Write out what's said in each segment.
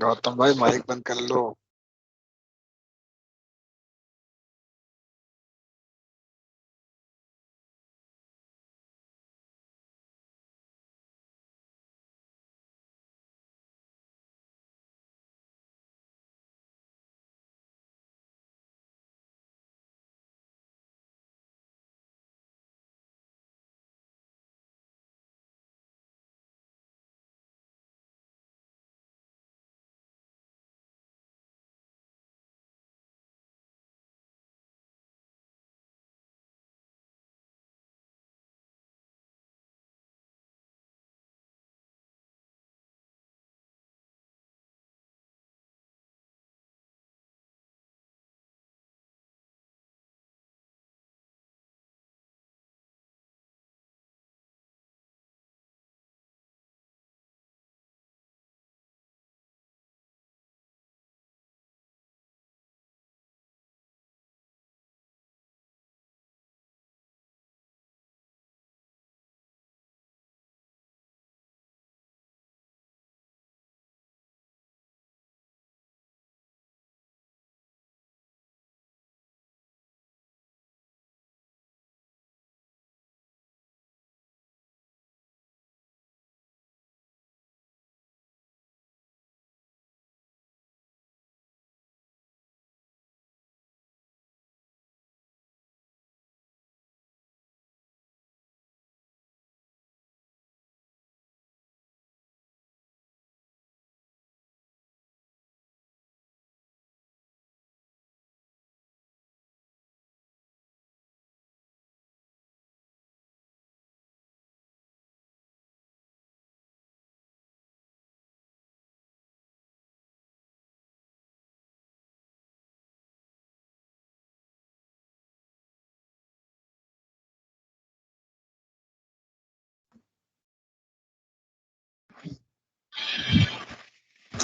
गौतम भाई माइक बंद कर लो।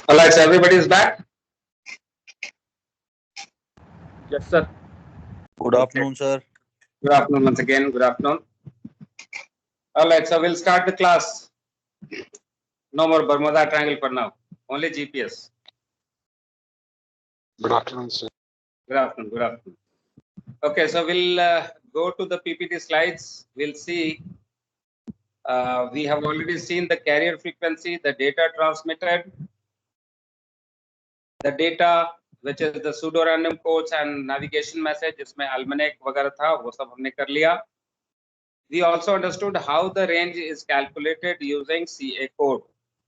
All right, so everybody is back. Yes, sir. Good afternoon, sir. Good afternoon once again. Good afternoon. All right, so we'll start the class. No more Bermuda Triangle for now. Only GPS. Good afternoon sir. Good afternoon. Good afternoon. Okay, so we'll go to the PPT slides. We'll see. We have already seen the carrier frequency, the data transmitted, the data which is the pseudo random codes and navigation message. इसमें almanac वगैरह था, वो सब हमने कर लिया. We also understood how the range is calculated using CA code.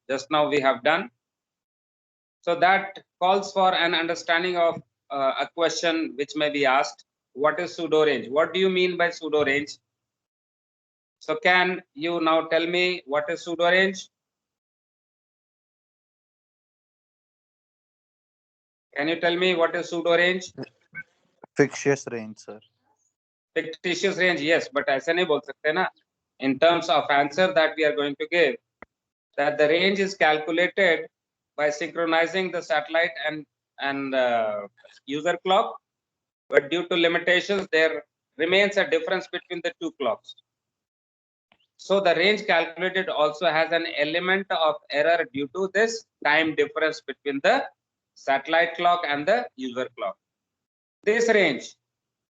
Just now we have done. So that calls for an understanding of a question which may be asked. What is pseudo range? What do you mean by pseudo range? So can you now tell me what is pseudo range? Can you tell me what is pseudo range? Fictitious range, sir. Fictitious range, yes, but ऐसे नहीं बोल सकते ना. In terms of answer that we are going to give, that the range is calculated by synchronizing the satellite and user clock, but due to limitations, there remains a difference between the two clocks. So the range calculated also has an element of error due to this time difference between the satellite clock and the user clock. This range,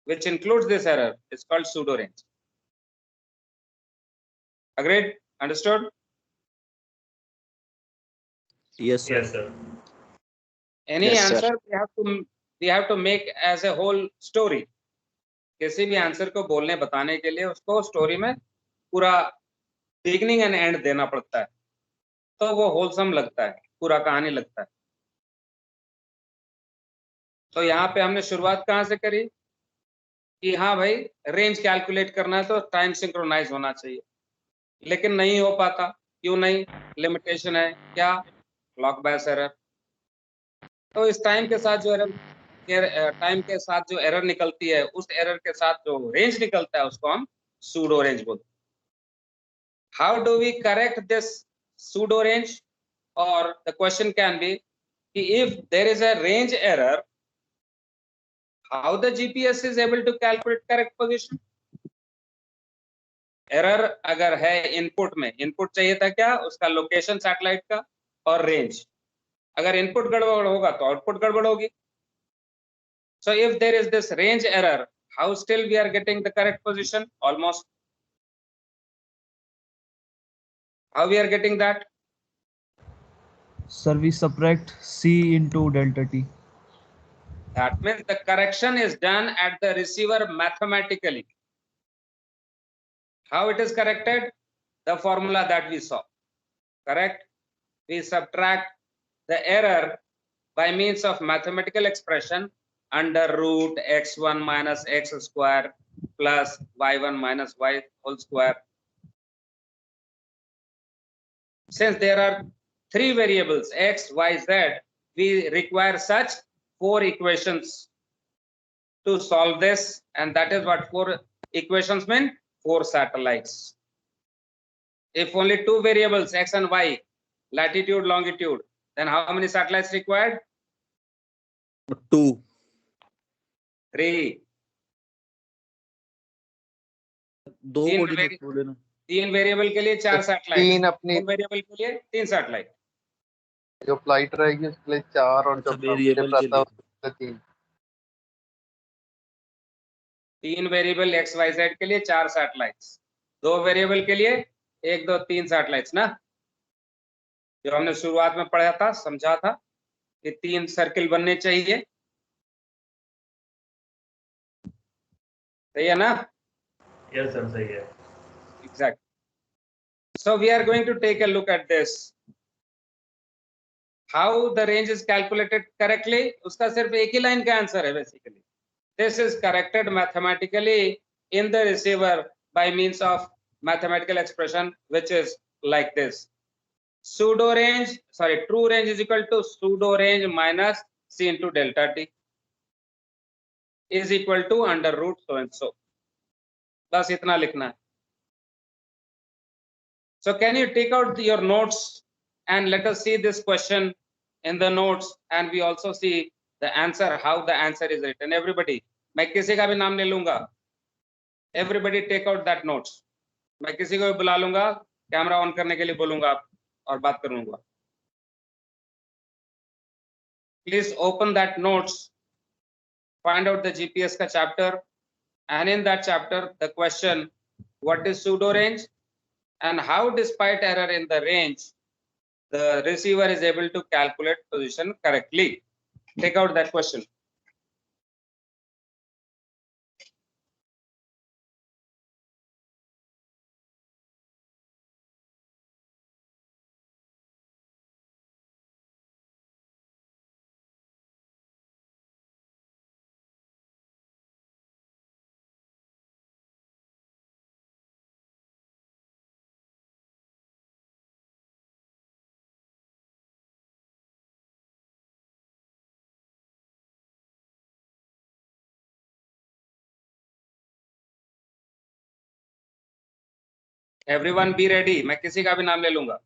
which includes this error, is called pseudo range. Agreed? Understood? Yes, sir. Yes, sir. Any Yes, sir. answer we have to make as a whole story. किसी भी answer को बोलने बताने के लिए उसको story में पूरा बिगनिंग एंड एंड देना पड़ता है, तो वो होलसम लगता है, पूरा कहानी लगता है. तो यहाँ पे हमने शुरुआत कहाँ से करी कि हाँ भाई रेंज कैलकुलेट करना है तो टाइम सिंक्रोनाइज होना चाहिए, लेकिन नहीं हो पाता. क्यों नहीं? लिमिटेशन है. क्या? क्लॉक बायस एरर. तो इस टाइम के साथ जो एरर निकलती है, उस एरर के साथ जो रेंज निकलता है उसको हम सूडो रेंज बोलते हैं. How do we correct this pseudo range? और द क्वेश्चन कैन बी कि if there is a range error, how the GPS is able to calculate correct position? Error अगर है इनपुट में, इनपुट चाहिए था क्या? उसका लोकेशन सैटेलाइट का और रेंज. अगर इनपुट गड़बड़ होगा तो आउटपुट गड़बड़ होगी. So if there is this range error, how still we are getting the correct position? Almost. How we are getting that? Sir, we subtract C into delta T. That means the correction is done at the receiver mathematically. How it is corrected? The formula that we saw. Correct? We subtract the error by means of mathematical expression under root x1 minus x square plus y1 minus y whole square. Since there are three variables x, y, z, we require such 4 equations to solve this, and that is what 4 equations mean: 4 satellites. If only 2 variables x and y, latitude, longitude, then how many satellites required? 2. 3. दो तीन coordinate बोले ना. 3 variable के लिए 4 satellite, 3 अपनी 2 variable के लिए 3 satellite. जो फ्लाइट रहेगी उसके लिए 4 और जो अच्छा, अपना वेरिएबल ship के रहता है लिए. उसके लिए 3. 3 वेरिएबल एक्स वाई जेड के लिए 4 सैटेलाइट्स, 2 वेरिएबल के लिए 1 2 3 सैटेलाइट्स ना, जो हमने शुरुआत में पढ़ा था, समझा था कि 3 सर्किल बनने चाहिए. सही है ना? यस सर, सही है. Exactly. So we are going to take a look at this. How the range is calculated correctly? उसका सिर्फ एक ही लाइन का आंसर है basically. This is corrected mathematically in the receiver by means of mathematical expression, which is like this: true range is equal to pseudo range minus c into delta t is equal to under root so and so. बस इतना लिखना है. So can you take out your notes and let us see this question in the notes, and we also see the answer, how the answer is written. Everybody, मैं किसी का भी नाम ले लूंगा. Everybody take out that notes. मैं किसी को भी बुला लूंगा, कैमरा ऑन करने के लिए बोलूंगा और बात करूंगा. Please open that notes, find out the GPS का chapter, and in that chapter the question, what is pseudo range and how despite error in the range the receiver is able to calculate position correctly. Take out that question. Everyone be ready. मैं किसी का भी नाम ले लूंगा.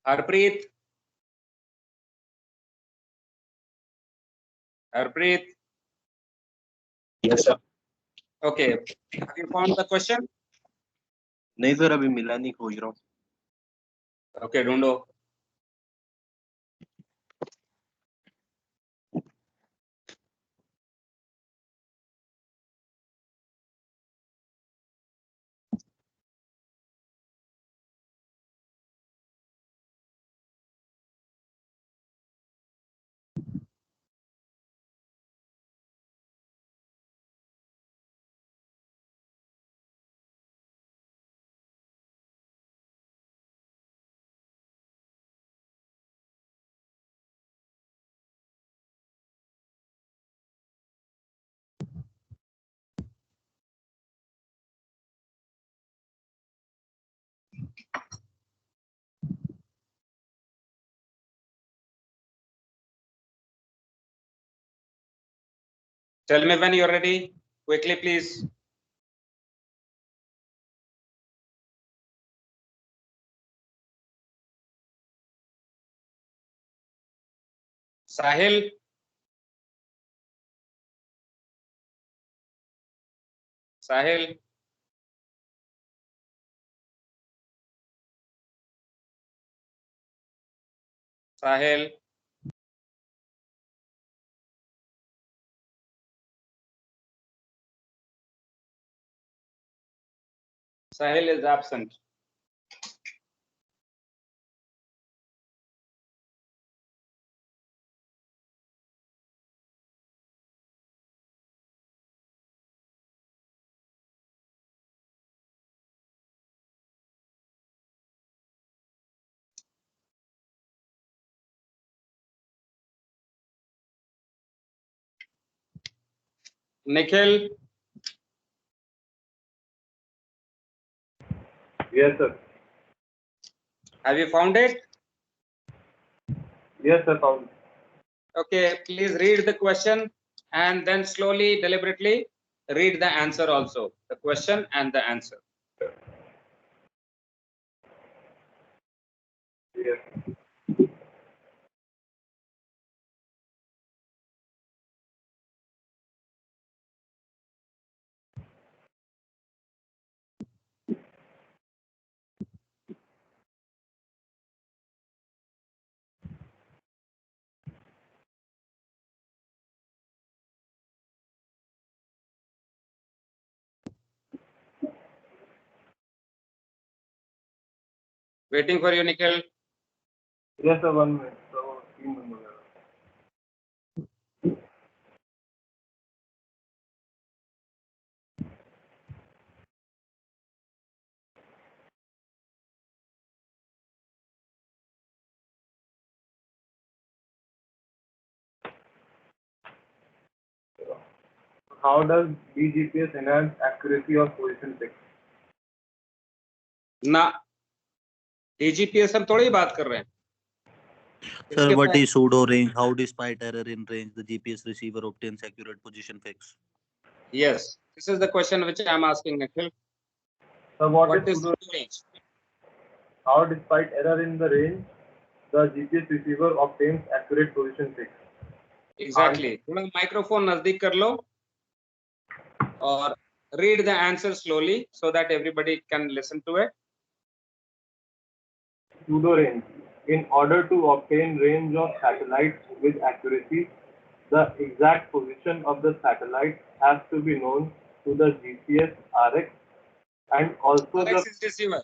Harpreet. Harpreet. Yes sir. Okay. Have you found the question? नहीं sir, अभी मिला नहीं, खोज रहा हूँ. Okay, ढूंढो. Tell me when you're ready. Quickly, please. Sahil. Sahil. Sahil. Sahil is absent. Nikhil. Yes, sir. Have you found it? Yes, sir. Found. Okay, please read the question and then slowly, deliberately read the answer also. The question and the answer. Yes. Waiting for you, Nikhil. Yes, sir. 1 minute. So, 3 minutes. How does BGPS enhance accuracy of position fix? ना DGPS हम थोड़ी बात कर रहे हैं. Sir, what is pseudo range? How despite error in range the GPS receiver obtains accurate position fix? Yes, this is the question which I am asking, Nikhil. So, What is pseudo range? How, despite error in the range, the GPS receiver obtains accurate position fix? Exactly. थोड़ा microphone नजदीक कर लो और read the answer slowly so that everybody can listen to it. Pseudo range. In order to obtain range of satellites with accuracy, the exact position of the satellite has to be known to the GPS RX and also RX is receiver.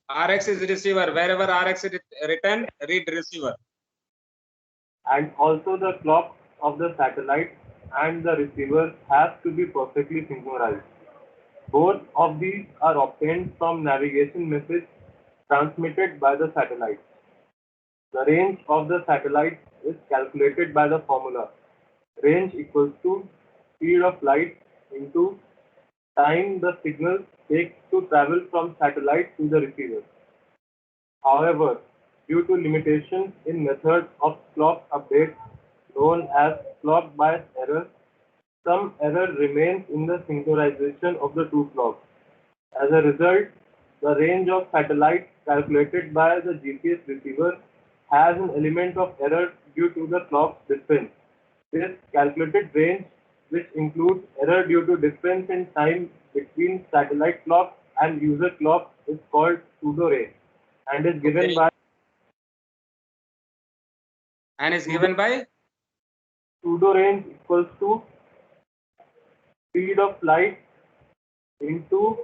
RX is receiver. Wherever RX is written, read receiver. and also the clock of the satellite and the receiver has to be perfectly synchronized. Both of these are obtained from navigation message transmitted by the satellite. The range of the satellite is calculated by the formula range equals to speed of light into time the signal takes to travel from satellite to the receiver. However, due to limitations in methods of clock update known as clock bias error, some error remains in the synchronization of the two clocks. As a result, the range of satellites calculated by the GPS receiver has an element of error due to the clock difference. This calculated range, which includes error due to difference in time between satellite clock and user clock, is called pseudo range and is given Okay. by And is given by pseudo range equals to speed of light into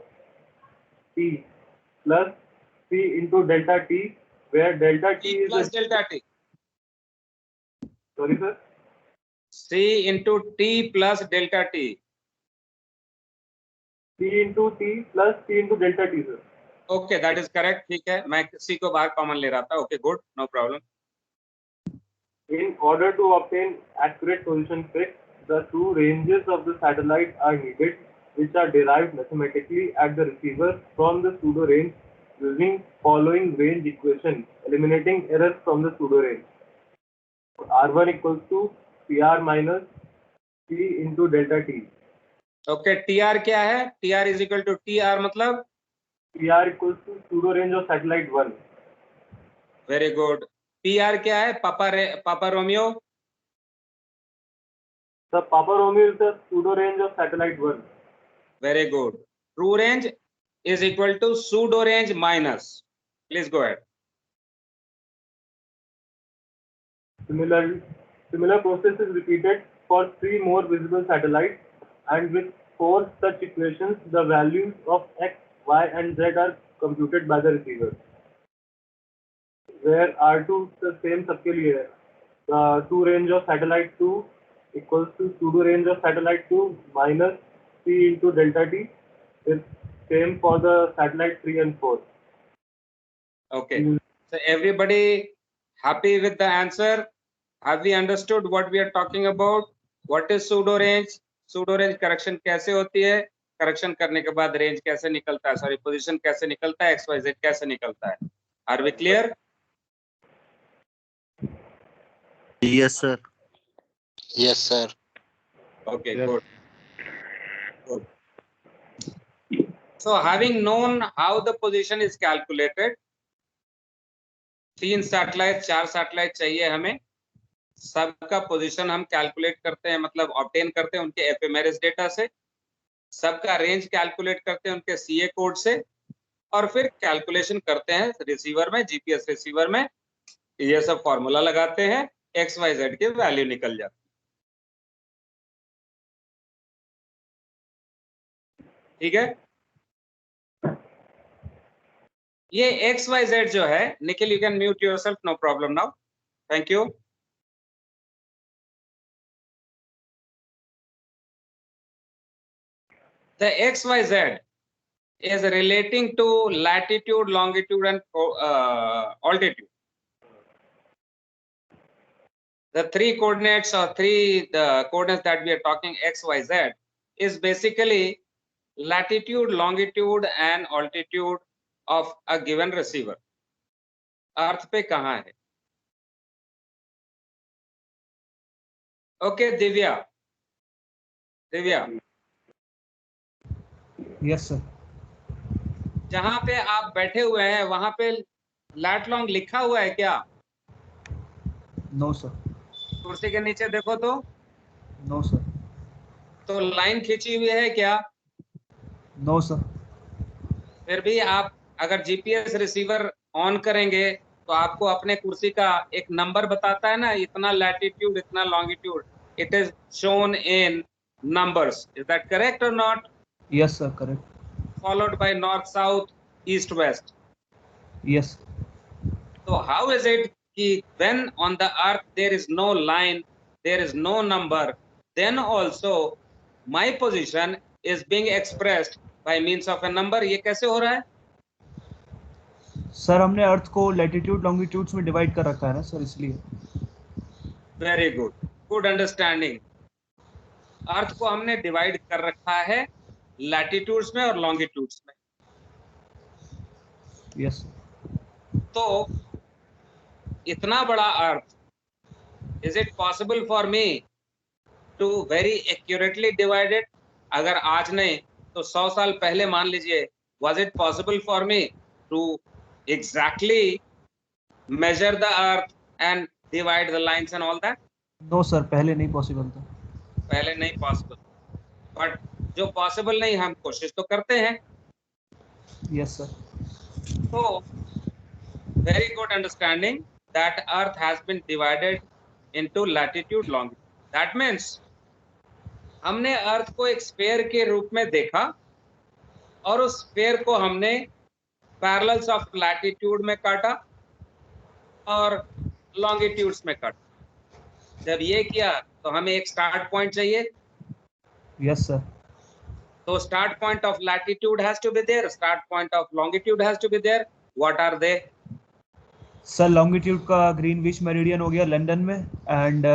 t plus c into delta t, where delta t T is plus the delta T. sorry sir C into T plus delta T. c into t plus c into delta t sir. Okay, that is correct. ठीक है, मैं C को बाहर common ले रहा था. Okay, good, no problem. In order to obtain accurate position fix, the two ranges of the satellite are needed, which are derived mathematically at the receiver from the pseudo range using following range equation, eliminating errors from the pseudo range. R1 equals to PR minus C into delta T. Okay, TR क्या है? TR is equal to TR मतलब? PR equals to pseudo range of satellite 1. Very good. PR क्या है? Papa Romeo. The Papa Romeo is the pseudo range of satellite 1. Very good. True range is equal to pseudo range minus. Please go ahead. Similar process is repeated for 3 more visible satellites, and with 4 such equations, the values of x, y, and z are computed by the receiver. Where R2 the same सबके लिए है. The true range of satellite 2 equals to pseudo range of satellite 2 minus c into delta t. It's same for the satellite 3 and 4. Okay. So everybody happy with the answer? Have we understood what we are talking about? What is pseudo range? Pseudo range correction कैसे होती है? Correction करने के बाद range कैसे निकलता है? Sorry, position कैसे निकलता है? XYZ कैसे निकलता है? Are we clear? Yes, sir. Yes, sir. Okay, Yes. good. Good. So having known how the position is calculated, 3 satellite 4 satellite चाहिए हमें, सबका पोजीशन हम कैलकुलेट करते हैं, मतलब ऑब्टेन करते हैं उनके एफएमआरएस डेटा से, सबका रेंज कैलकुलेट करते हैं उनके सीए कोड से, और फिर कैलकुलेशन करते हैं रिसीवर में, जीपीएस रिसीवर में, ये सब फॉर्मूला लगाते हैं, एक्स वाई जेड के वैल्यू निकल जाती है. ठीक है. ये एक्स वाई जेड जो है, Nikhil you can mute yourself, no problem now, thank you. The XYZ is relating to latitude, longitude, and altitude. The 3 coordinates or the coordinates that we are talking X, Y, Z is basically latitude, longitude, and altitude of a given receiver. अर्थ पे कहाँ है? Okay, Divya. Yes, sir. जहां पे आप बैठे हुए हैं वहां पे लैट लॉन्ग लिखा हुआ है क्या? No, sir. कुर्सी के नीचे देखो तो. No, sir. तो लाइन खींची हुई है क्या? No, sir. फिर भी आप अगर जीपीएस रिसीवर ऑन करेंगे तो आपको अपने कुर्सी का एक नंबर बताता है ना, इतना लैटिट्यूड, इतना longitude. It is shown in numbers. Is that correct or not? Yes, sir. Correct. Followed by north, south, east, west. Yes. So how is it कि when on the earth there is no line, there is no number, then also my position is being expressed by means of a number? ये कैसे हो रहा है? Sir हमने अर्थ को latitude longitudes में divide कर रखा है ना सर, इसलिए. Very good. Good understanding. अर्थ को हमने डिवाइड कर रखा है लैटिट्यूड्स में और लॉन्गिट्यूड्स में. यस. तो इतना बड़ा earth, is it possible for me to very accurately divide it? अगर आज नहीं तो 100 साल पहले मान लीजिए, was it possible for me to exactly measure the earth and divide the lines and all that? No sir, पहले नहीं पॉसिबल था. पहले नहीं पॉसिबल, बट जो पॉसिबल नहीं हम कोशिश तो करते हैं. Yes sir. So very good understanding that earth has been divided into latitude, longitude. That means हमने अर्थ को एक स्फीयर के रूप में देखा और उस स्फीयर को हमने पैरेलल्स ऑफ लैटिट्यूड में काटा और लॉन्गिट्यूड्स में काटा. जब ये किया तो हमें एक स्टार्ट पॉइंट चाहिए. Yes sir. तो start point of latitude has to be there, start point of longitude has to be there. What are they? Sir longitude का ग्रीनविच मेरिडियन हो गया लंदन में, एंड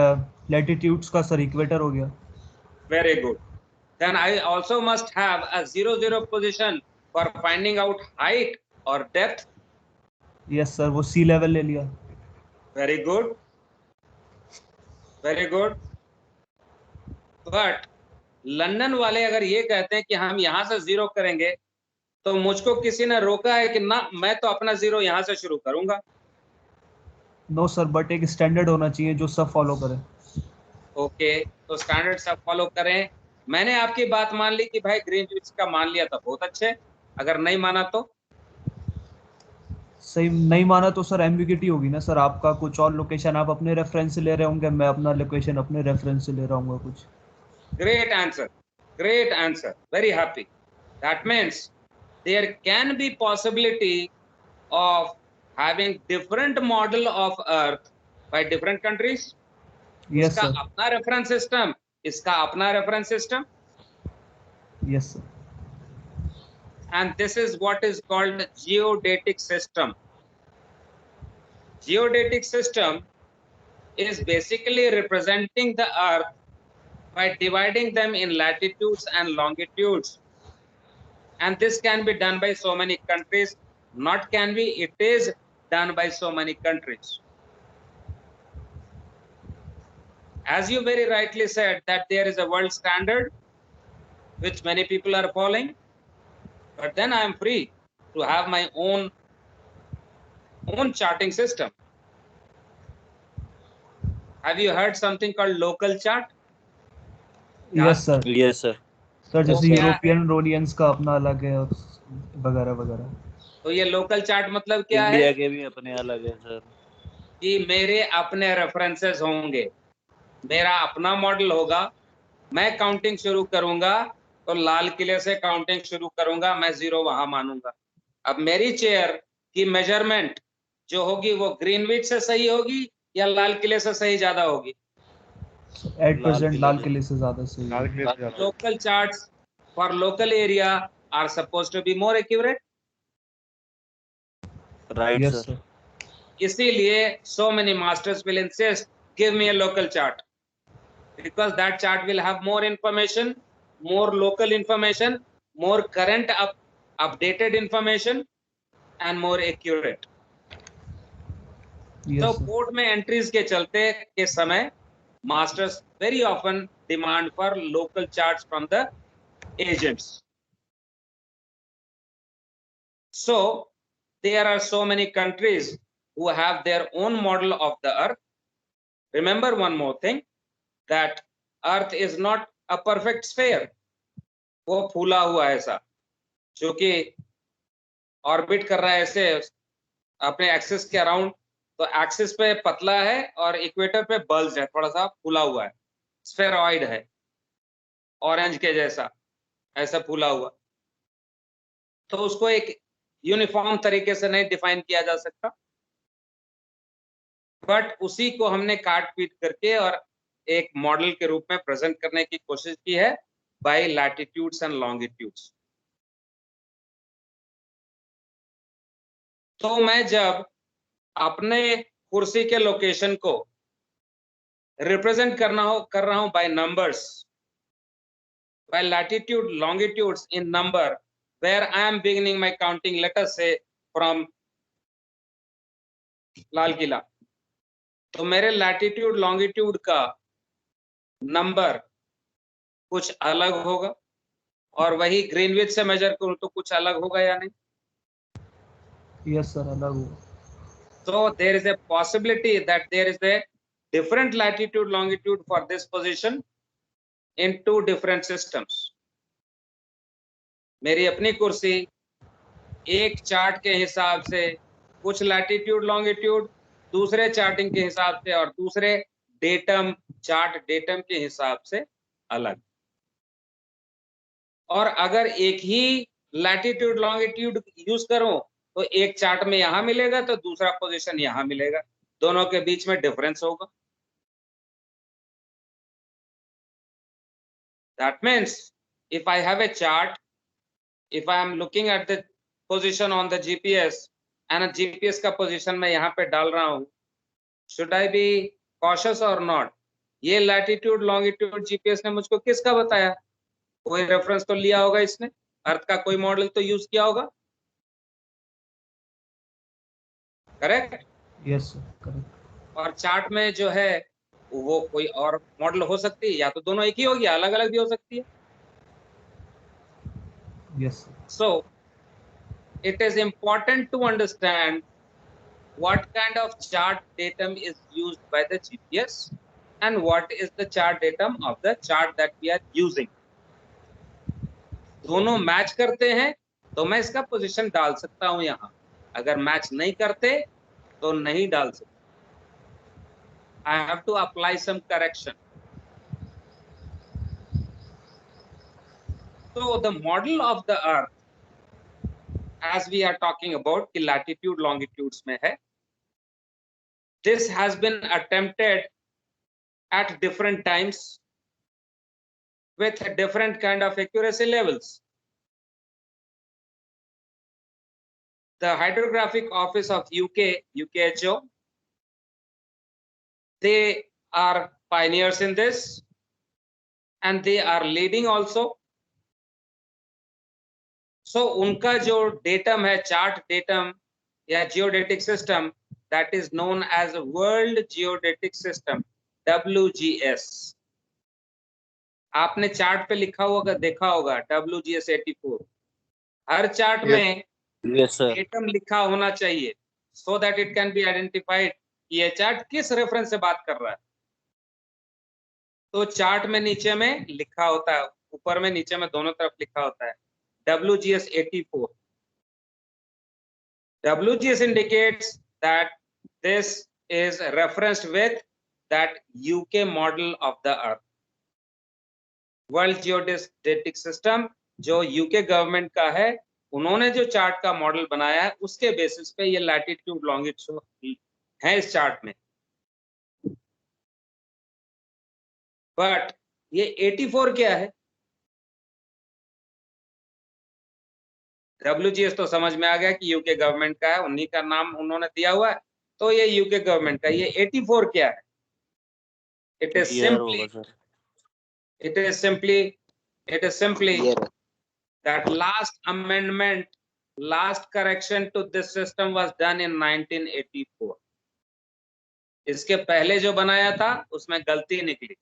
लैटिट्यूड्स का सर इक्वेटर हो गया. Very good. Then I also must have a 0-0 position for finding out height or depth. Yes sir, वो सी level ले लिया. Very good. Very good. But London वाले अगर ये कहते हैं कि हम यहाँ से 0 करेंगे, तो मुझको किसी ने रोका है कि ना, मैं तो अपना 0 यहाँ से शुरू करूंगा. नो सर, बट एक स्टैंडर्ड होना चाहिए जो सब फॉलो करे. ओके, तो स्टैंडर्ड सब फॉलो करें। मैंने आपकी बात मान ली कि भाई ग्रीनविच का मान लिया तो बहुत अच्छे, अगर नहीं माना तो सही नहीं माना तो सर एम्बिग्यूटी होगी ना सर, आपका कुछ और लोकेशन आप अपने रेफरेंस से ले रहे होंगे, मैं अपना लोकेशन अपने रेफरेंस से ले रहा हूँ कुछ। great answer, very happy. That means there can be possibility of having different model of earth by different countries. Yes उसका सर, अपना रेफरेंस सिस्टम, इसका अपना reference system, yes sir, and this is what is called geodetic system. Geodetic system is basically representing the earth by dividing them in latitudes and longitudes, and this can be done by so many countries. Not can be, it is done by so many countries. As you very rightly said that there is a world standard which many people are following, but then I am free to have my own charting system. Have you heard something called local chart? Yes sir, Yes, sir. Sir तो जैसे क्या है? European रोनियंस का अपना अलग है और वगैरह वगैरह। तो ये लोकल चार्ट मतलब क्या है? इंडिया के भी अपने अलग है सर। कि मेरे अपने रेफरेंसेस होंगे, मेरा अपना मॉडल होगा, मैं काउंटिंग शुरू करूंगा तो लाल किले से काउंटिंग शुरू करूंगा, मैं 0 वहां मानूंगा। अब मेरी चेयर की मेजरमेंट जो होगी वो ग्रीनविच से सही होगी या लाल किले से सही ज्यादा होगी? 8% लाल किले से ज्यादा सही है। Local charts for local area are supposed to be more accurate. Right, yes sir. Sir, इसीलिए so many masters will insist, give me a local chart, because that chart will have more information, more local information, more current updated information, and more accurate. Yes तो sir, court में entries के चलते के समय masters very often demand for local charts from the agents. So there are so many countries who have their own model of the earth. Remember one more thing, that earth is not a perfect sphere. वो फूला हुआ है ऐसा, जो कि orbit कर रहा है ऐसे अपने एक्सिस के अराउंड, तो एक्सिस पे पतला है और इक्वेटर पे बल्ज है, थोड़ा सा फूला हुआ है, स्फेरॉइड है, ऑरेंज के जैसा ऐसा फूला हुआ। तो उसको एक यूनिफॉर्म तरीके से नहीं डिफाइन किया जा सकता, बट उसी को हमने काट पीट करके और एक मॉडल के रूप में प्रेजेंट करने की कोशिश की है बाय लैटिट्यूड्स एंड लॉन्गिट्यूड्स। तो मैं जब अपने कुर्सी के लोकेशन को रिप्रेजेंट कर रहा हूं by numbers, by latitude longitudes in number, where I am beginning my counting, let us say from Lal Qila, तो मेरे लैटिट्यूड लॉन्गिट्यूड का नंबर कुछ अलग होगा, और वही ग्रीनविच से मेजर करूं तो कुछ अलग होगा या नहीं? यस सर, अलग हो। So there is a possibility that there is a different latitude longitude for this position in two different systems. मेरी अपनी कुर्सी एक चार्ट के हिसाब से कुछ लैटिट्यूड लॉन्गिट्यूड, दूसरे चार्टिंग के हिसाब से और दूसरे डेटम चार्ट डेटम के हिसाब से अलग। और अगर एक ही लैटिट्यूड लॉन्गिट्यूड यूज करूं तो एक चार्ट में यहां मिलेगा तो दूसरा पोजीशन यहां मिलेगा, दोनों के बीच में डिफरेंस होगा। That means if I have a chart, if I am looking at the position on the GPS and a GPS का position मैं यहाँ पे डाल रहा हूँ, should I be cautious or not? ये latitude longitude GPS ने मुझको किसका बताया? कोई रेफरेंस तो लिया होगा इसने, अर्थ का कोई मॉडल तो यूज किया होगा, करेक्ट? Yes sir, correct. और चार्ट में जो है वो कोई और मॉडल हो सकती है, या तो दोनों एक ही होगी, अलग अलग भी हो सकती है। Yes sir, So it is important to understand what kind of chart datum is used by the GPS and what is the chart datum of the chart that we are using. दोनों match करते हैं तो मैं इसका position डाल सकता हूं यहां, अगर मैच नहीं करते तो नहीं डाल सकता. I have to apply some correction. So the model of the earth, as we are talking about कि latitude longitudes में है, this has been attempted at different times with different kind of accuracy levels. The Hydrographic Office of UK, UKHO, they are pioneers in this and they are leading also. So उनका जो datum है, chart datum या geodetic system, that is known as World Geodetic System, WGS. आपने chart पे लिखा होगा, देखा होगा WGS 84. हर चार्ट में datum लिखा होना चाहिए so that it can be identified कि ये चार्ट किस रेफरेंस से बात कर रहा है. तो चार्ट में नीचे में लिखा होता है, ऊपर में नीचे में दोनों तरफ लिखा होता है WGS 84. WGS indicates that this is referenced with that UK model of the earth. World Geodetic System जो UK गवर्नमेंट का है, उन्होंने जो चार्ट का मॉडल बनाया है उसके बेसिस पे ये लैटिट्यूड लॉन्गिट्यूड है इस चार्ट में. बट ये 84 क्या है? WGS तो समझ में आ गया कि यूके गवर्नमेंट का है, उन्हीं का नाम उन्होंने दिया हुआ है, तो ये यूके गवर्नमेंट का. ये 84 क्या है? It is simply that last amendment, last correction to this system was done in 1984. इसके पहले जो बनाया था उसमें गलती निकली,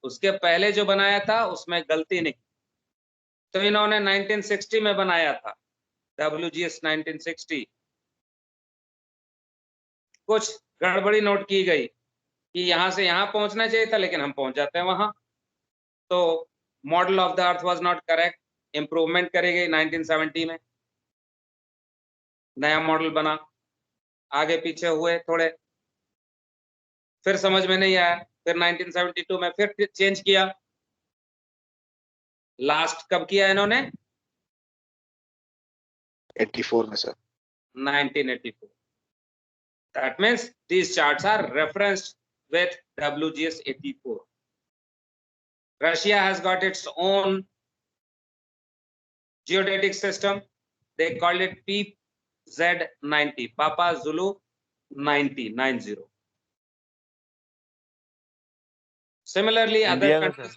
उसके पहले जो बनाया था उसमें गलती निकली, तो इन्होंने 1960 में बनाया था WGS 1960. कुछ गड़बड़ी नोट की गई कि यहां से यहां पहुंचना चाहिए था लेकिन हम पहुंच जाते हैं वहां, तो model of the earth was not correct. Improvement करी गई 1970 में, नया मॉडल बना, आगे पीछे हुए थोड़े, फिर समझ में नहीं आया, फिर 1972 में फिर चेंज किया. लास्ट कब किया इन्होंने? 84 में sir. 1984. That means these charts are referenced with WGS 84. Russia has got its own geodetic system. They called it PZ90, Papa Zulu 90. Similarly, other countries.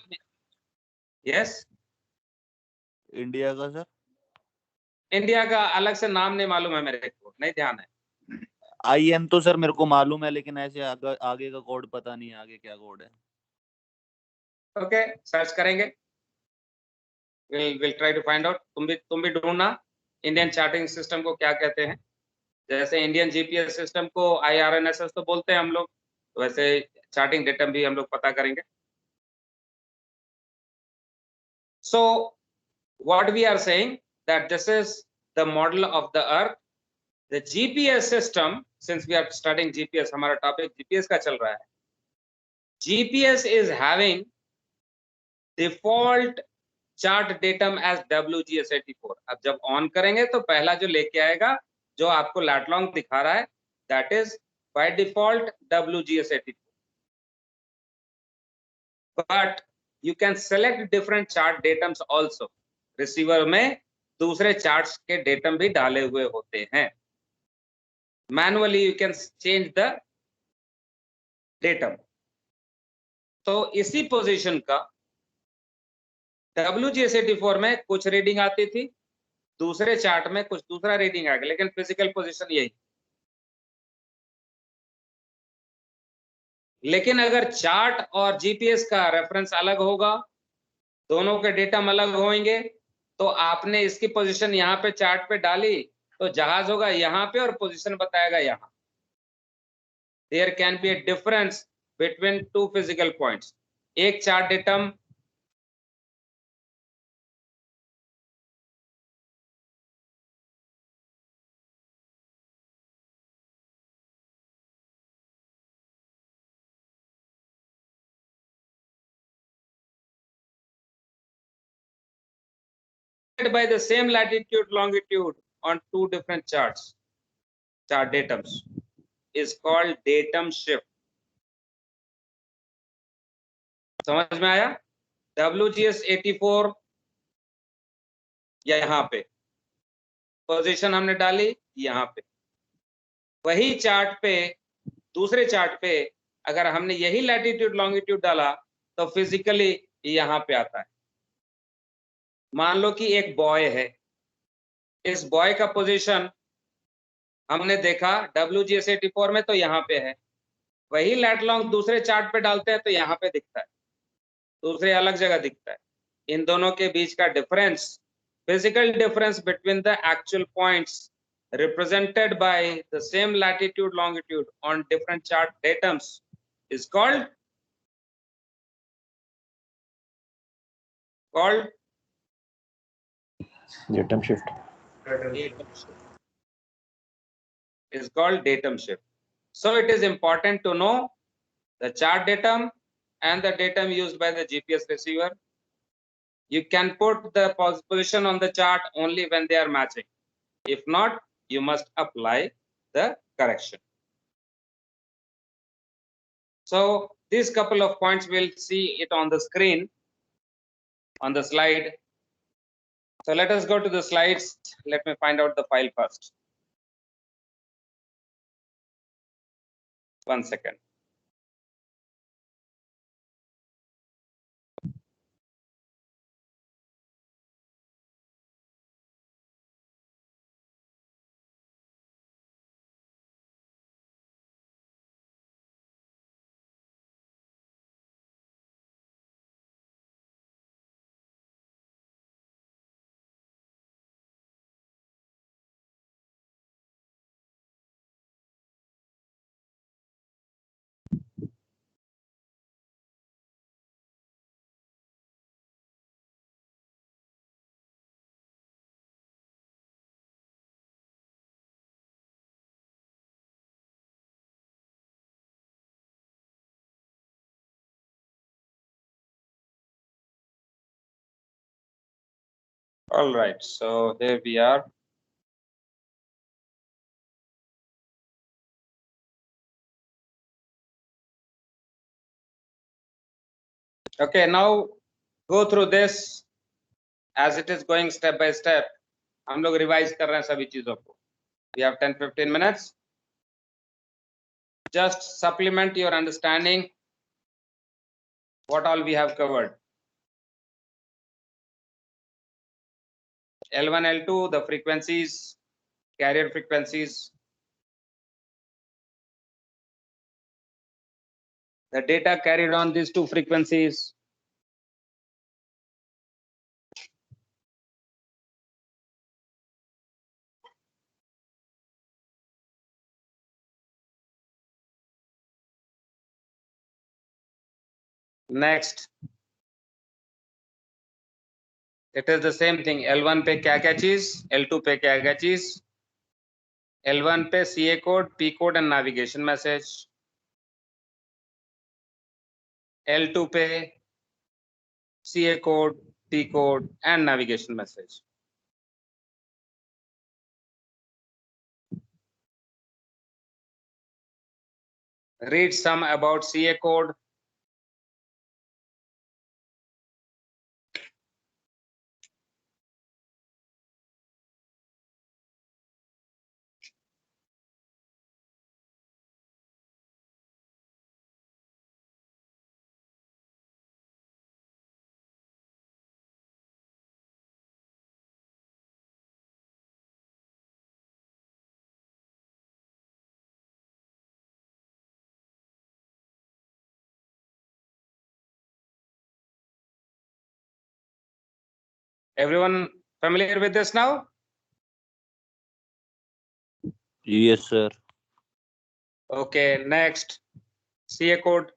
Yes. India का सर? इंडिया का अलग से नाम नहीं मालूम है मेरे को, नहीं ध्यान है. IN तो सर मेरे को मालूम है, लेकिन ऐसे आगे का कोड पता नहीं है, आगे क्या कोड है. ओके, सर्च करेंगे. we'll try to find out. तुम भी ढूंढना इंडियन चार्टिंग सिस्टम को क्या कहते हैं. जैसे इंडियन जीपीएस सिस्टम को IRNSS तो बोलते हैं हम लोग, तो वैसे चार्टिंग डेटम भी हम लोग पता करेंगे. So what we are saying that this is the model of the earth. The GPS system, since we are studying GPS, हमारा टॉपिक GPS का चल रहा है. GPS is having default chart datum as WGS 84. अब जब on करेंगे तो पहला जो लेके आएगा, जो आपको लैट लॉन्ग दिखा रहा है, that is by default WGS 84. But you can select different chart datums also. Receiver में दूसरे चार्ट्स के डेटम भी डाले हुए होते हैं. Manually you can change the datum. तो इसी पोजीशन का WGS 84 में कुछ रीडिंग आती थी, दूसरे चार्ट में कुछ दूसरा रीडिंग आ गया, लेकिन फिजिकल पोजीशन यही. लेकिन अगर चार्ट और जीपीएस का रेफरेंस अलग होगा, दोनों के डेटम अलग होंगे, तो आपने इसकी पोजीशन यहाँ पे चार्ट पे डाली तो जहाज होगा यहाँ पे और पोजीशन बताएगा यहाँ. There can be a difference between two physical points. एक chart datum by the same latitude longitude on two different charts, chart datums, is called datum shift. समझ में आया? WGS 84 यहाँ पे पोजीशन हमने डाली, यहाँ पे वही चार्ट पे, दूसरे चार्ट पे अगर हमने यही लैटिट्यूड लॉन्गिट्यूड डाला तो फिजिकली यहाँ पे आता है। मान लो कि एक बॉय है, इस बॉय का पोजीशन हमने देखा WGS 84 में तो यहाँ पे है, वही लैट लॉन्ग दूसरे चार्ट पे डालते हैं तो यहाँ पे दिखता है, दूसरे अलग जगह दिखता है। इन दोनों के बीच का difference, physical difference between the actual points represented by the same latitude longitude on different chart datums is called datum shift. Is called datum shift. So it is important to know the chart datum and the datum used by the GPS receiver. You can put the position on the chart only when they are matching. If not, you must apply the correction. So these couple of points, we'll see it on the screen, on the slide. So let us go to the slides. Let me find out the file first. 1 second. All right, so here we are. Okay, now go through this as it is going step by step. हम लोग revise कर रहे हैं सभी चीजों को. We have 10-15 minutes. Just supplement your understanding what all we have covered. L1, L2, the frequencies, carrier frequencies, the data carried on these two frequencies. Next, it is the same thing. L1 पे क्या चीज, L2 पे क्या चीज. L1 पे CA code, P code and navigation message. L2 पे CA code, P code and navigation message. Read some about CA code. Everyone familiar with this now? Yes, sir. Okay, next, CA code.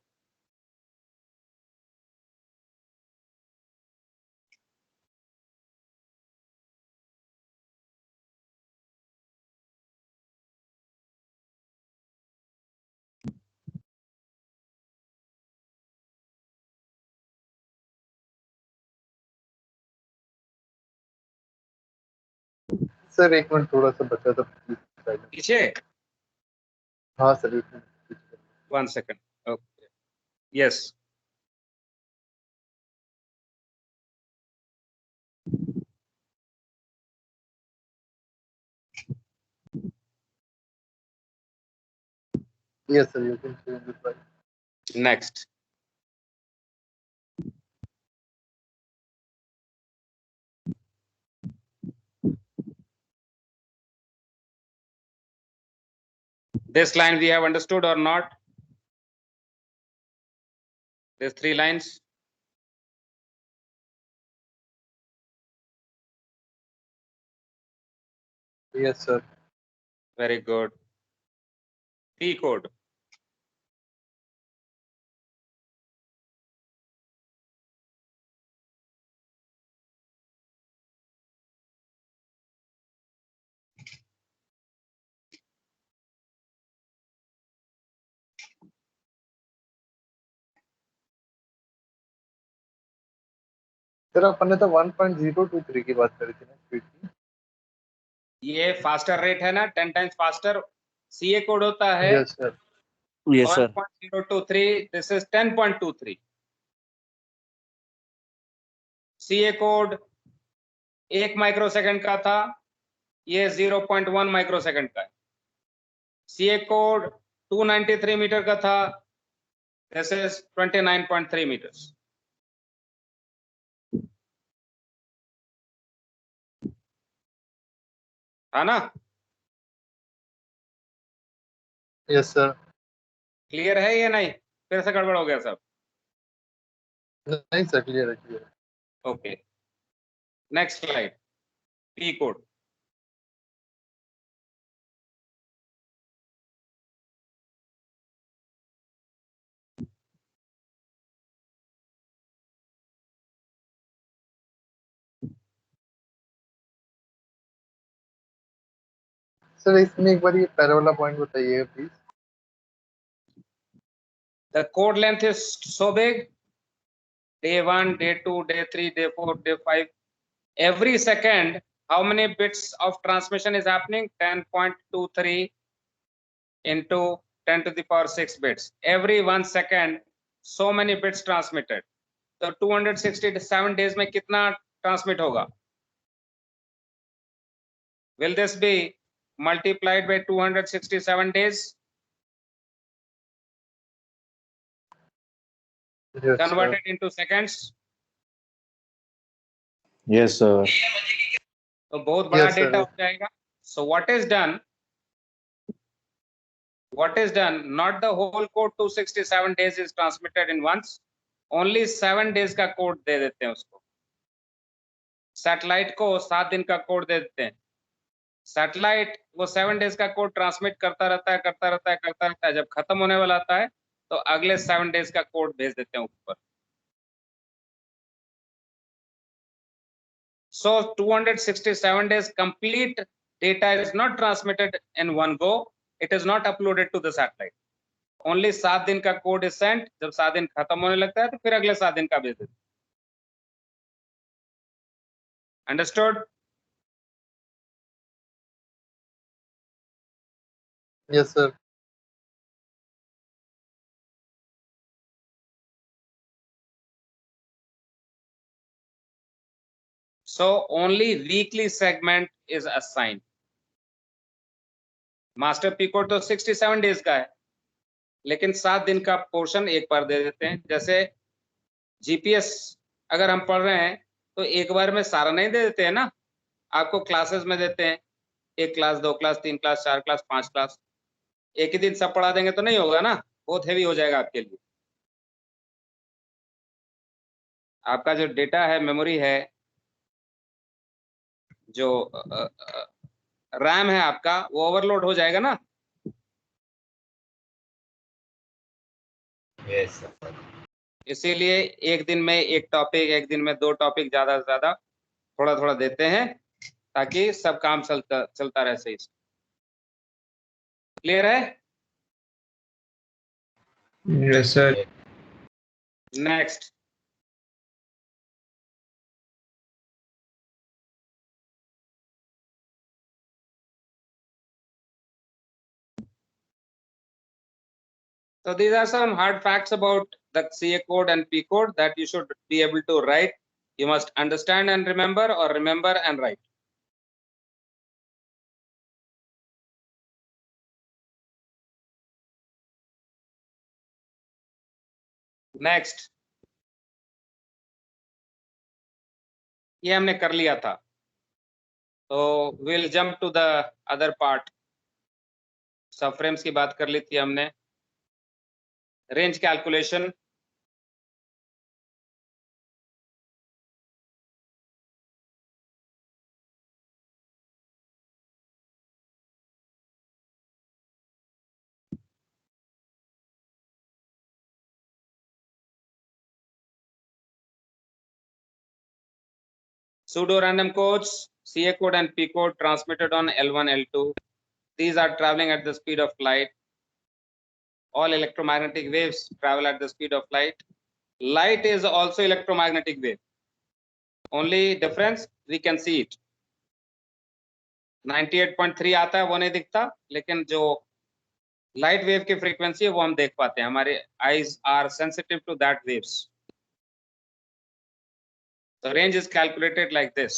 Sir एक minute थोड़ा सा बचा था पीछे हाँ sir एक minute 1 second. Okay. Yes. Yes sir, you can change the price. Next. This line we have understood or not? These 3 lines. Yes sir. Very good. P code. Sir अपन ने तो 1.023 की बात करी थी ना स्पीड की। ये फास्टर रेट है ना 10 times फास्टर. CA कोड होता है yes sir. Yes, sir. 1.023. This is 10.23. CA code 1 microsecond का था, ये 0.1 माइक्रोसेकंड का है. CA कोड 293 मीटर का था, this is 29.3 meters. है ना? Yes sir. क्लियर है या नहीं? फिर से गड़बड़ हो गया सब. नहीं सर क्लियर है क्लियर है। Okay. Next slide. P code. Sir इसमें एक बार ये पहले वाला पॉइंट बताइए please. The code length is so big. Day 1, day 2, day 3, day 4, day 5. Every second, how many bits of transmission is happening? 10.23 into 10 to the power 6 bits. Every 1 second, so many bits transmitted. तो 267 days में कितना transmit होगा? Will this be multiplied by 267 days? Yes, Converted into seconds? Yes, sir. तो बहुत बड़ा Yes, sir. Data हो जाएगा. So what is done? What is done? Not the whole code 267 days is transmitted in once. Only 7 days का code दे देते हैं उसको. Satellite को 7 दिन का कोड दे देते हैं. सैटेलाइट वो 7 डेज का कोड ट्रांसमिट करता रहता है. जब खत्म होने वाला आता है तो अगले 7 डेज का कोड भेज देते हैं ऊपर. So 267 days complete data is not transmitted in one go. It is not uploaded to the satellite. Only 7 दिन का कोड is sent. जब 7 दिन खत्म होने लगता है तो फिर अगले 7 दिन का भेज देते हैं. Understood? Yes sir. So only weekly segment is assigned. Master P code तो 67 डेज का है, लेकिन 7 दिन का पोर्शन एक बार दे देते हैं. जैसे जीपीएस अगर हम पढ़ रहे हैं तो एक बार में सारा नहीं दे देते हैं ना, आपको क्लासेस में देते हैं. 1 class, 2 class, 3 class, 4 class, 5 class. एक ही दिन सब पढ़ा देंगे तो नहीं होगा ना, बहुत हेवी हो जाएगा आपके लिए. आपका जो डेटा है, मेमोरी है, जो रैम है आपका, वो ओवरलोड हो जाएगा ना. Yes, sir. इसीलिए एक दिन में एक टॉपिक, एक दिन में 2 टॉपिक ज्यादा से ज्यादा थोड़ा थोड़ा देते हैं ताकि सब काम चलता रहे सही से. क्लियर है? Yes, sir. Next. So these are some hard facts about the CA code and P code that you should be able to write. You must understand and remember, or remember and write. Next, ये हमने कर लिया था. तो we'll jump to the other part. सबफ्रेम्स की बात कर ली थी हमने. Range calculation. Pseudo random codes, CA code and P code transmitted on L1, L2. These are traveling at the speed of light. All electromagnetic waves travel at the speed of light. Light is also electromagnetic wave. Only difference, we can see it. 98.3 आता है, वो नहीं दिखता, लेकिन जो light wave की frequency है वो हम देख पाते हैं. हमारे eyes are sensitive to that waves. The range is calculated like this.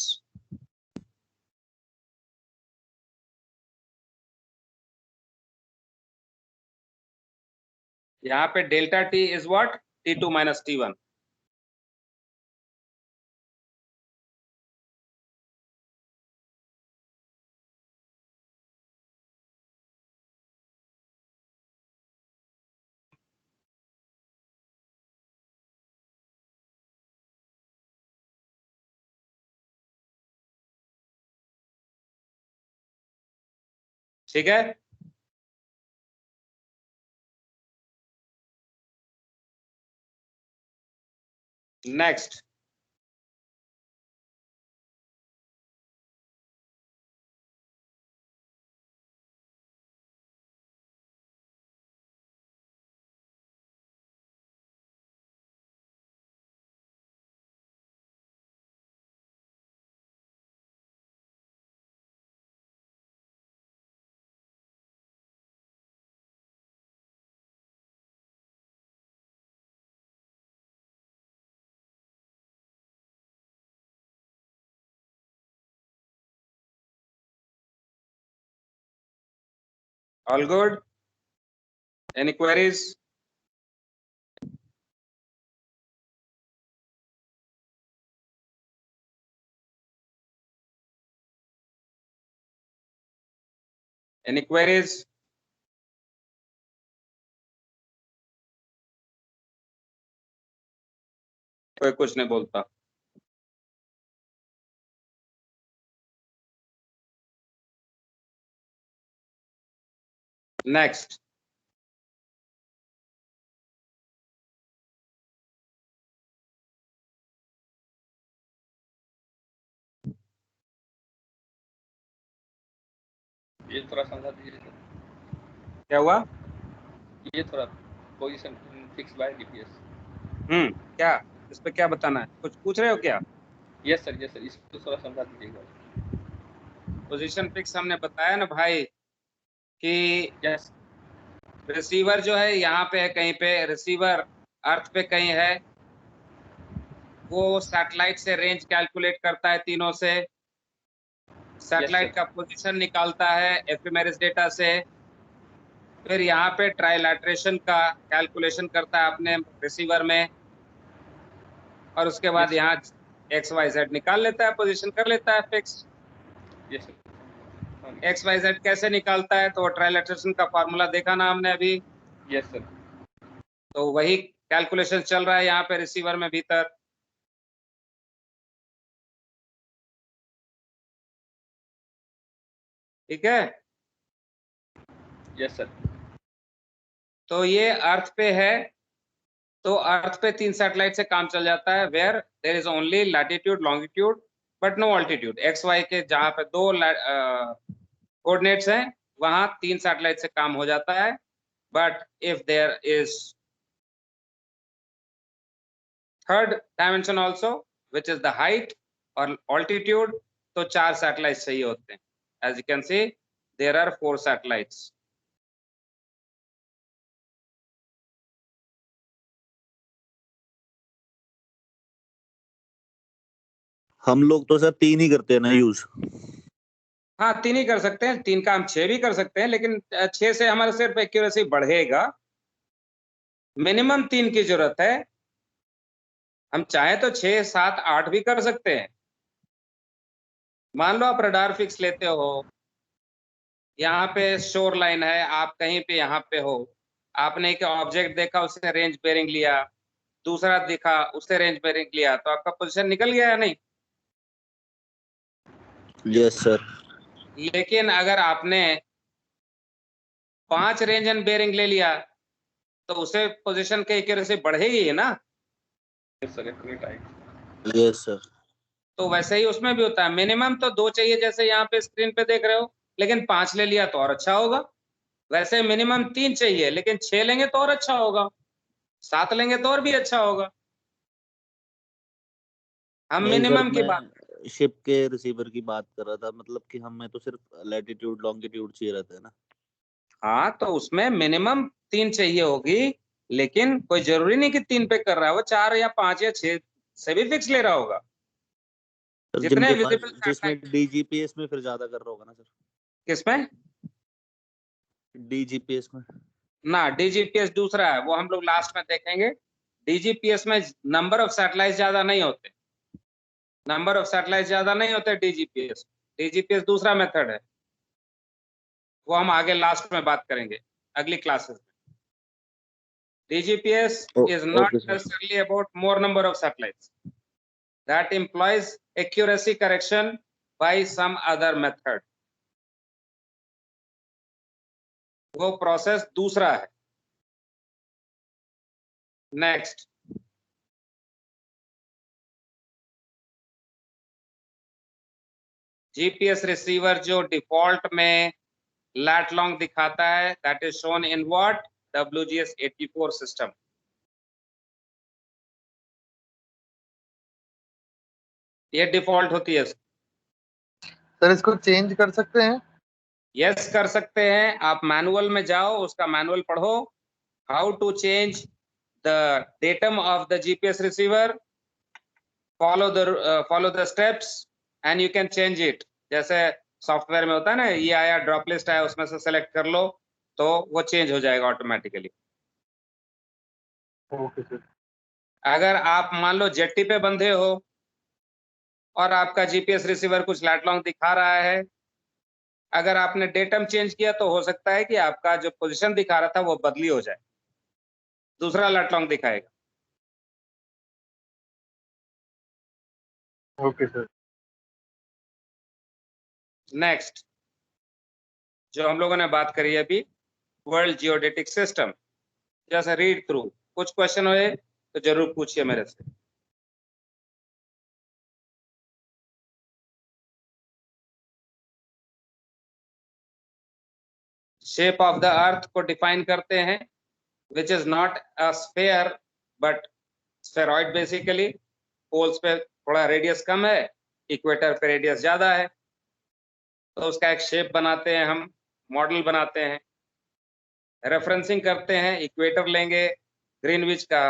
यहाँ पे delta T is what? T2 minus T1. ठीक है. Next, all good? Any queries? Any queries? कोई कुछ नहीं बोलता. नेक्स्ट, ये थोड़ा समझा दीजिए सर. क्या हुआ? ये थोड़ा पोजीशन फिक्स बाय जीपीएस. क्या इस पे क्या बताना है? कुछ पूछ रहे हो क्या? यस सर, इसको थोड़ा समझा दीजिएगा. पोजीशन फिक्स हमने बताया ना भाई कि यस. रिसीवर जो है यहाँ पे है, कहीं पे रिसीवर अर्थ पे कहीं है. वो सैटेलाइट से रेंज कैलकुलेट करता है तीनों से. सैटेलाइट का पोजीशन निकालता है एफएमआरएस डेटा से. फिर यहाँ पे ट्राइलैटरेशन का कैलकुलेशन करता है अपने रिसीवर में, और उसके बाद यहाँ XYZ निकाल लेता है, पोजीशन कर लेता है फिक्स. Yes sir. XYZ कैसे निकालता है? तो ट्राइलैटरेशन का फॉर्मूला देखा ना हमने अभी. Yes sir. तो वही कैलकुलेशन चल रहा है यहाँ पे रिसीवर में भीतर. ठीक है. Yes sir. तो ये अर्थ पे है, तो अर्थ पे 3 सैटेलाइट से काम चल जाता है. Where there is only latitude, longitude, but no altitude. XY के जहां पे 2 कोऑर्डिनेट्स हैं, वहां 3 सैटेलाइट से काम हो जाता है. But if there is third dimension also, which is the height और ऑल्टीट्यूड, तो 4 सैटेलाइट चाहिए होते हैं. As you can see there are 4 satellites. हम लोग तो सर 3 ही करते हैं ना यूज। हाँ 3 ही कर सकते हैं, 3 का हम 6 भी कर सकते हैं, लेकिन 6 से हमारा सिर्फ एक्यूरेसी बढ़ेगा। मिनिमम 3 की जरूरत है। हम चाहे तो 6, 7, 8 भी कर सकते हैं। मान लो आप रडार फिक्स लेते हो, यहाँ पे शोर लाइन है, आप कहीं पे यहाँ पे हो, आपने एक ऑब्जेक्ट देखा, उससे रेंज बेरिंग लिया, दूसरा दिखा, उससे रेंज बेरिंग लिया, तो आपका पोजीशन निकल गया या नहीं? Yes sir. लेकिन अगर आपने 5 रेंज एंड बेरिंग ले लिया तो उसे पोजीशन के एक्यूरेसी बढ़ेगी ही ना। Yes, sir. Get right. Yes sir. तो वैसे ही उसमें भी होता है, मिनिमम तो 2 चाहिए, जैसे यहाँ पे स्क्रीन पे देख रहे हो, लेकिन 5 ले लिया तो और अच्छा होगा। वैसे मिनिमम 3 चाहिए, लेकिन 6 लेंगे तो और अच्छा होगा, 7 लेंगे तो और भी अच्छा होगा। हम नहीं सर, मिनिमम की बात, मैं शिप के रिसीवर की बात कर रहा था, मतलब कि हमें तो सिर्फ लैटिट्यूड लॉन्गिट्यूड चाहिए रहता है ना। हाँ तो उसमें मिनिमम 3 चाहिए होगी, लेकिन कोई जरूरी नहीं कि 3 पे कर रहा है, वो 4 या 5 या 6 से भी फिक्स ले रहा होगा। सर जितने जिनके पास, विजिबल जिसमें सैटेलाइट, डीजीपीएस में फिर ज्यादा कर रहा होगा ना सर। किसमें? डीजीपीएस में। ना, डीजीपीएस दूसरा है, वो हम लोग लास्ट में देखेंगे। डीजीपीएस में नंबर ऑफ सैटेलाइट ज्यादा नहीं होते, नंबर ऑफ सैटेलाइट ज्यादा नहीं होते डीजीपीएस। डीजीपीएस दूसरा मेथड है, वो हम आगे लास्ट में बात करेंगे, अगली क्लासेस में। DGPS is not okay sir. necessarily about more number of satellites. That implies accuracy correction by some other method. वो प्रोसेस दूसरा है। नेक्स्ट, जीपीएस रिसीवर जो डिफॉल्ट में लैट लॉन्ग दिखाता है, that is shown in what? WGS 84 system. ये default होती है। सर इसको चेंज कर सकते हैं? यस कर सकते हैं, आप मैनुअल में जाओ, उसका मैनुअल पढ़ो, how to change the datum of the GPS receiver, follow the steps and you can change it। जैसे सॉफ्टवेयर में होता है ना, ये आया ड्रॉप लिस्ट आया, उसमें से सेलेक्ट कर लो तो वो चेंज हो जाएगा ऑटोमेटिकली। Okay sir. अगर आप मान लो जेट्टी पे बंधे हो और आपका जीपीएस रिसीवर कुछ लैट लॉन्ग दिखा रहा है, अगर आपने डेटम चेंज किया तो हो सकता है कि आपका जो पोजीशन दिखा रहा था वो बदली हो जाए, दूसरा लैट लॉन्ग दिखाएगा। Okay sir. नेक्स्ट, जो हम लोगों ने बात करी अभी, वर्ल्ड जियोडेटिक सिस्टम, जैसे रीड थ्रू, कुछ क्वेश्चन हुए तो जरूर पूछिए मेरे से। शेप ऑफ द अर्थ को डिफाइन करते हैं, which is not a sphere but spheroid basically. Poles पे थोड़ा रेडियस कम है, इक्वेटर पे रेडियस ज्यादा है, तो उसका एक शेप बनाते हैं हम, मॉडल बनाते हैं, रेफरेंसिंग करते हैं, इक्वेटर लेंगे, ग्रीनविच का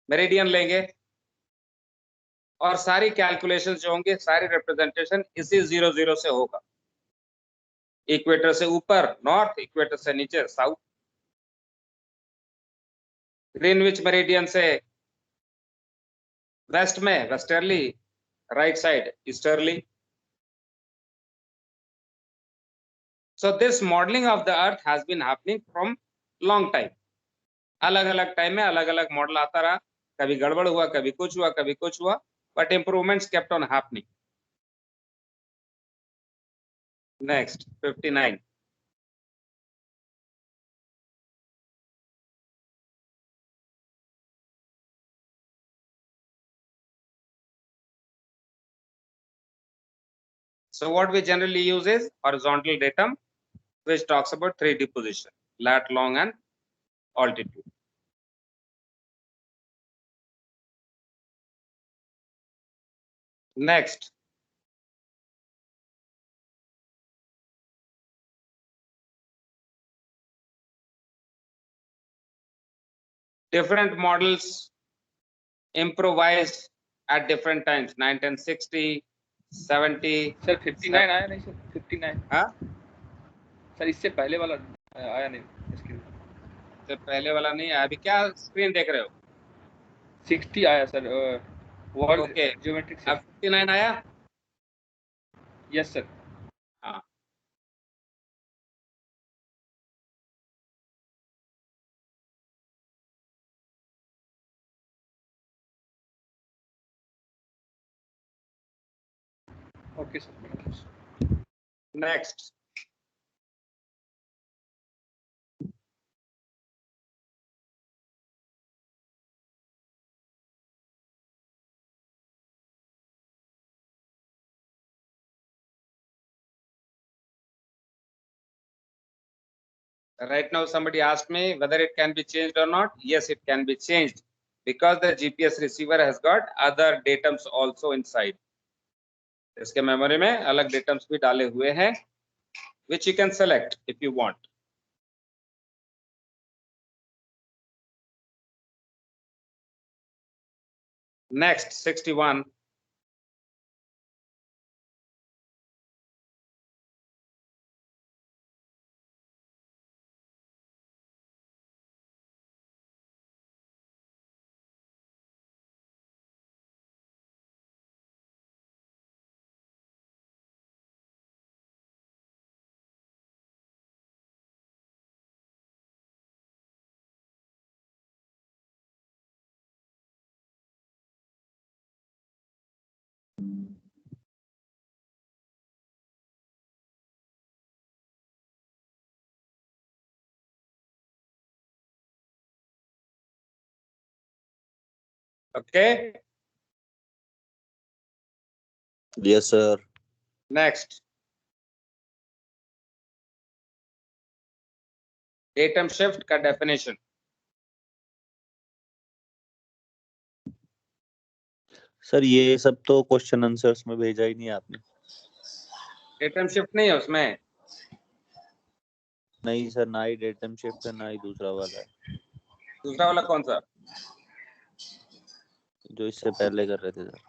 मेरिडियन लेंगे, और सारी कैलकुलेशन जो होंगे, सारी रिप्रेजेंटेशन इसी 00 से होगा। इक्वेटर से ऊपर नॉर्थ, इक्वेटर से नीचे साउथ, ग्रीनविच मेरिडियन से वेस्ट में westerly, right side easterly. So this modeling of the earth has been happening from long time. अलग अलग टाइम में अलग अलग मॉडल आता रहा, कभी गड़बड़ हुआ, कभी कुछ हुआ, कभी कुछ हुआ, but improvements kept on happening. Next, 59. So what we generally use is horizontal datum, which talks about 3D position, lat, long and altitude. Next, different models improvised at different times 9, 10, 60, 70. Sir 59 आया नहीं sir 59 हाँ sir इससे पहले वाला आया नहीं screen तो पहले वाला नहीं आया। अभी क्या स्क्रीन देख रहे हो? 60 आया सर वर्ल्ड ओके ज्योमेट्रिक अब 59 आया। यस सर हाँ okay sir next right now somebody asked me whether it can be changed or not. Yes, it can be changed because the GPS receiver has got other datums also inside. इसके memory में अलग datums भी डाले हुए हैं which you can select if you want. Next 61. Okay. Yes, sir. Next. Datum shift का definition. Sir ये सब तो क्वेश्चन आंसर्स में भेजा ही नहीं आपने। Datum shift नहीं है उसमें। नहीं सर, ना ही डेटम शिफ्ट है ना ही दूसरा वाला है। दूसरा वाला कौन सा? जो इससे पहले कर रहे थे सर।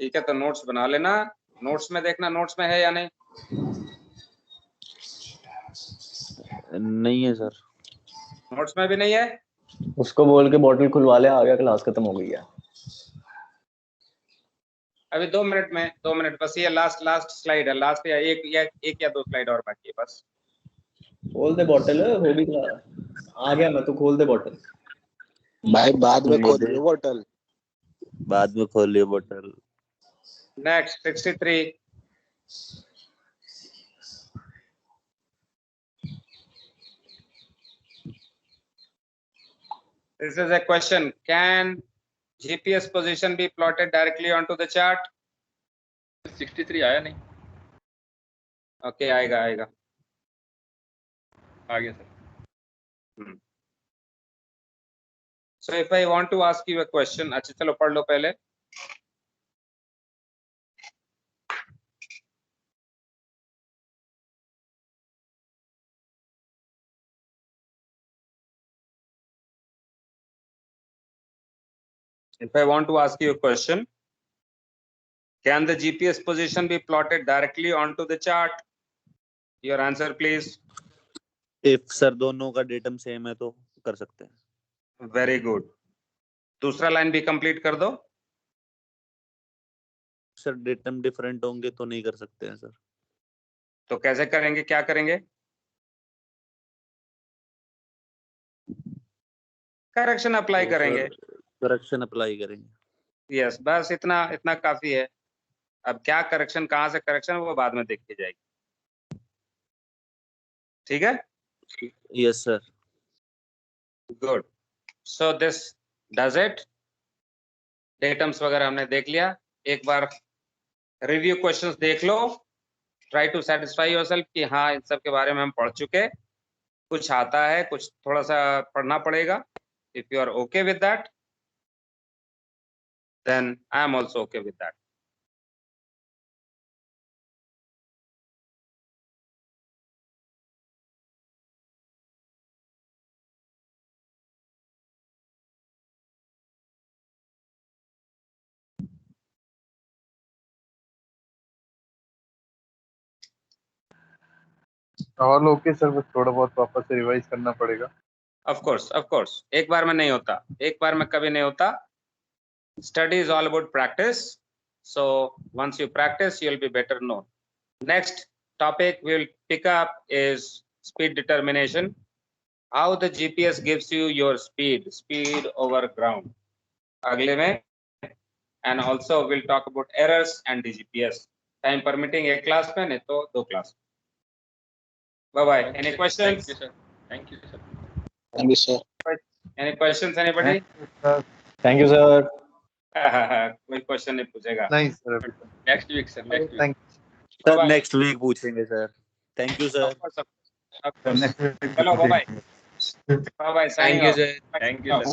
ठीक है तो नोट्स बना लेना, नोट्स में देखना नोट्स में है या नहीं। नहीं है सर। नोट्स में भी नहीं है। उसको बोल के बॉटल खुलवा ले, आ गया, क्लास खत्म हो गई है। अभी 2 मिनट में 2 मिनट बस, ये लास्ट स्लाइड है, लास्ट या एक या 2 स्लाइड और बाकी है बस। खोल दे बॉटल, हो भी आ गया मैं, तो खोल दे बॉटल। भाई बाद में खोल लियो बॉटल। बाद में खोल लियो bottle. Next 63. This is a question. Can GPS position be plotted directly onto the chart? 63 आया नहीं। Okay, आएगा आएगा। आ गया sir. So if I want to ask you a question, अच्छा चलो पढ़ लो पहले। If I want to ask you a question, can the GPS position be plotted directly onto the chart? Your answer, please. If sir दोनों का datum same है तो कर सकते हैं। Very good. दूसरा लाइन भी कंप्लीट कर दो। सर डेटम डिफरेंट होंगे तो नहीं कर सकते हैं सर। तो कैसे करेंगे, क्या करेंगे? करेक्शन अप्लाई करेंगे। करेक्शन अप्लाई करेंगे। यस, बस इतना काफी है। अब क्या करेक्शन, कहाँ से करेक्शन, वो बाद में देखी जाएगी। ठीक है? Yes sir. Good. So this does it. Datums वगैरह हमने देख लिया। एक बार रिव्यू क्वेश्चंस देख लो। ट्राई टू सेटिस्फाई योरसेल्फ कि हाँ इन सब के बारे में हम पढ़ चुके, कुछ आता है, कुछ थोड़ा सा पढ़ना पड़ेगा। If you are okay with that, then I am also okay with that. All okay sir, बस थोड़ा बहुत वापस से रिवाइज करना पड़ेगा। Of course, एक बार में नहीं होता, एक बार में कभी नहीं होता. Study is all about practice. So once you practice, you'll be better known. Next topic we'll pick up is speed determination. How the GPS gives you your speed over ground. अगले में, and also we'll talk about errors and DGPS. Time permitting एक class में, नहीं तो 2 class. Bye bye. Any questions? Thank you, sir. Thank you, sir. Thank you, sir. Any questions, anybody? Thank you, sir. कोई question नहीं पूछेगा. नहीं sir, अभी तो Next week, sir. Next week. Thank sir Bye-bye. Next week पूछेंगे sir. Thank you sir. Of course. चलो, bye bye. Bye bye. Thank you, sir. Thank you, sir.